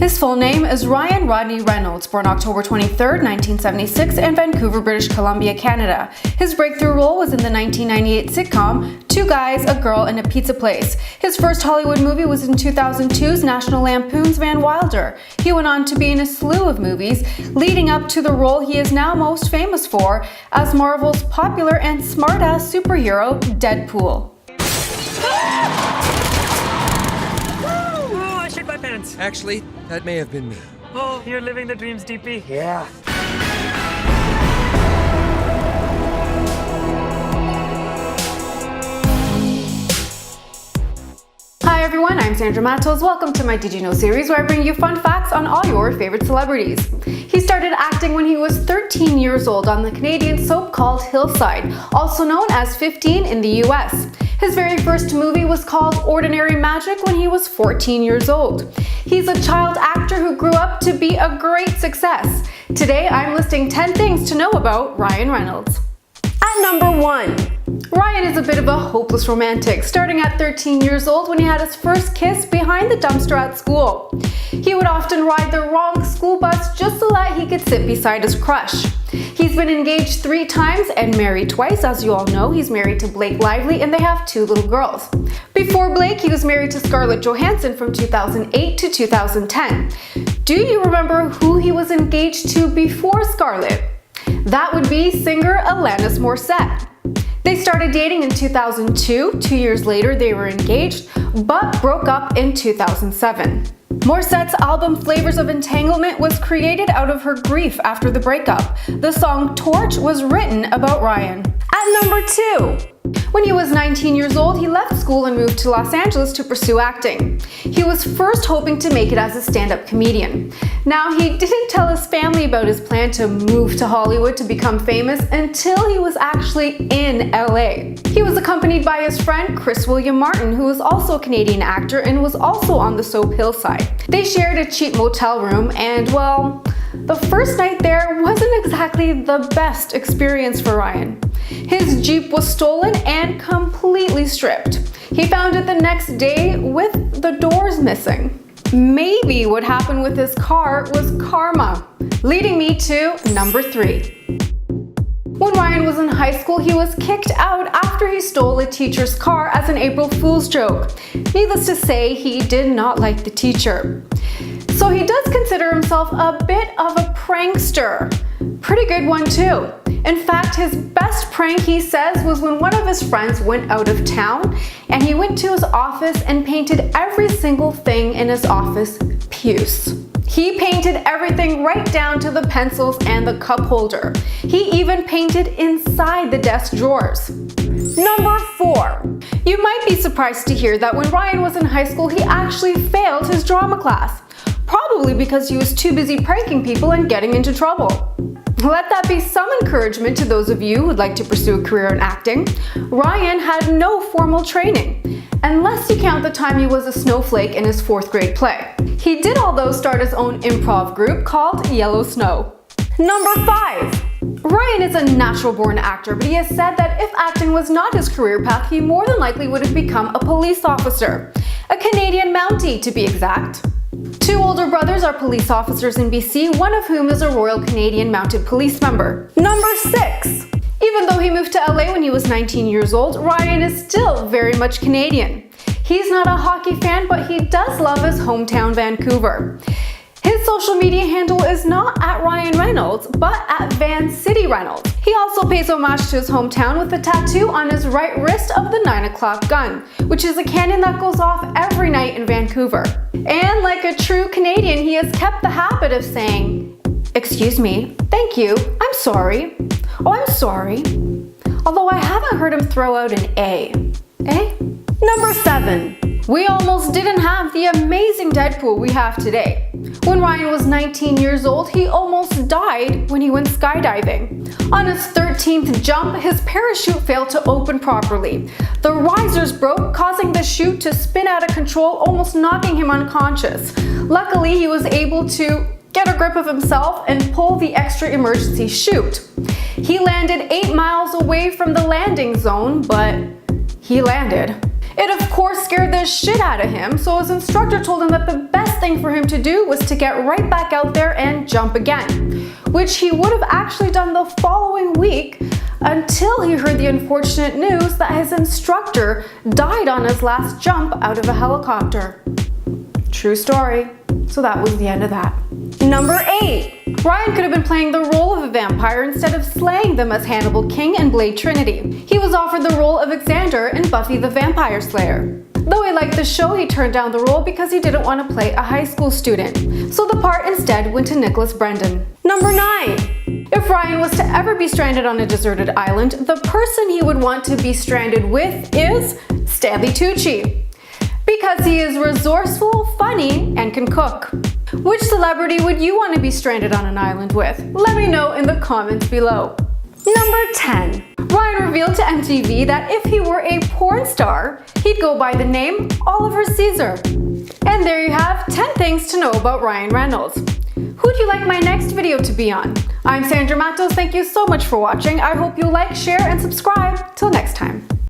His full name is Ryan Rodney Reynolds, born October 23, 1976 in Vancouver, British Columbia, Canada. His breakthrough role was in the 1998 sitcom Two Guys, a Girl, and a Pizza Place. His first Hollywood movie was in 2002's National Lampoon's Van Wilder. He went on to be in a slew of movies, leading up to the role he is now most famous for as Marvel's popular and smart-ass superhero, Deadpool. Actually, that may have been me. Oh, you're living the dreams, DP. Yeah. Hi everyone, I'm Sandra Matos. Welcome to my Did You Know series where I bring you fun facts on all your favorite celebrities. He started acting when he was 13 years old on the Canadian soap called Hillside, also known as 15 in the US. His very first movie was called Ordinary Magic when he was 14 years old. He's a child actor who grew up to be a great success. Today I'm listing 10 things to know about Ryan Reynolds. At number 1. Ryan is a bit of a hopeless romantic, starting at 13 years old when he had his first kiss behind the dumpster at school. He would often ride the wrong school bus just so that he could sit beside his crush. He's been engaged 3 times and married twice. As you all know, he's married to Blake Lively and they have 2 little girls. Before Blake, he was married to Scarlett Johansson from 2008 to 2010. Do you remember who he was engaged to before Scarlett? That would be singer Alanis Morissette. They started dating in 2002, 2 years later they were engaged, but broke up in 2007. Morissette's album Flavors of Entanglement was created out of her grief after the breakup. The song Torch was written about Ryan. At number 2. When he was 19 years old, he left school and moved to Los Angeles to pursue acting. He was first hoping to make it as a stand-up comedian. Now, he didn't tell his family about his plan to move to Hollywood to become famous until he was actually in LA. He was accompanied by his friend Chris William Martin, who was also a Canadian actor and was also on the soap Hillside. They shared a cheap motel room and, well, the first night there wasn't exactly the best experience for Ryan. His Jeep was stolen and completely stripped. He found it the next day with the doors missing. Maybe what happened with his car was karma. Leading me to number 3. When Ryan was in high school, he was kicked out after he stole a teacher's car as an April Fool's joke. Needless to say, he did not like the teacher. So he does consider himself a bit of a prankster. Pretty good one too. In fact, his best prank, he says, was when one of his friends went out of town and he went to his office and painted every single thing in his office puce. He painted everything right down to the pencils and the cup holder. He even painted inside the desk drawers. Number 4. You might be surprised to hear that when Ryan was in high school, he actually failed his drama class. Probably because he was too busy pranking people and getting into trouble. Let that be some encouragement to those of you who'd like to pursue a career in acting. Ryan had no formal training, unless you count the time he was a snowflake in his 4th grade play. He did although start his own improv group called Yellow Snow. Number 5. Ryan is a natural-born actor, but he has said that if acting was not his career path, he more than likely would have become a police officer. A Canadian Mountie, to be exact. 2 older brothers are police officers in BC, one of whom is a Royal Canadian Mounted Police member. Number 6. Even though he moved to LA when he was 19 years old, Ryan is still very much Canadian. He's not a hockey fan, but he does love his hometown Vancouver. His social media handle is not at Ryan Reynolds, but at Van City Reynolds. He also pays homage to his hometown with a tattoo on his right wrist of the 9 o'clock gun, which is a cannon that goes off every night in Vancouver. And like a true Canadian, he has kept the habit of saying, "Excuse me, thank you, I'm sorry, oh I'm sorry." Although I haven't heard him throw out an A. Eh? Number 7. We almost didn't have the amazing Deadpool we have today. When Ryan was 19 years old, he almost died when he went skydiving. On his 13th jump, his parachute failed to open properly. The risers broke, causing the chute to spin out of control, almost knocking him unconscious. Luckily, he was able to get a grip of himself and pull the extra emergency chute. He landed 8 miles away from the landing zone, but he landed. It of course scared the shit out of him, so his instructor told him that the best thing for him to do was to get right back out there and jump again, which he would have actually done the following week until he heard the unfortunate news that his instructor died on his last jump out of a helicopter. True story. So that was the end of that. Number 8. Ryan could have been playing the role of a vampire instead of slaying them as Hannibal King and Blade Trinity. He was offered the role of Xander in Buffy the Vampire Slayer. Though he liked the show, he turned down the role because he didn't want to play a high school student. So the part instead went to Nicholas Brendon. Number 9. If Ryan was to ever be stranded on a deserted island, the person he would want to be stranded with is Stanley Tucci. Because he is resourceful, funny, and can cook. Which celebrity would you want to be stranded on an island with? Let me know in the comments below. Number 10. Ryan revealed to MTV that if he were a porn star, he'd go by the name Oliver Caesar. And there you have 10 things to know about Ryan Reynolds. Who'd you like my next video to be on? I'm Sandra Matos. Thank you so much for watching. I hope you like, share, and subscribe. Till next time.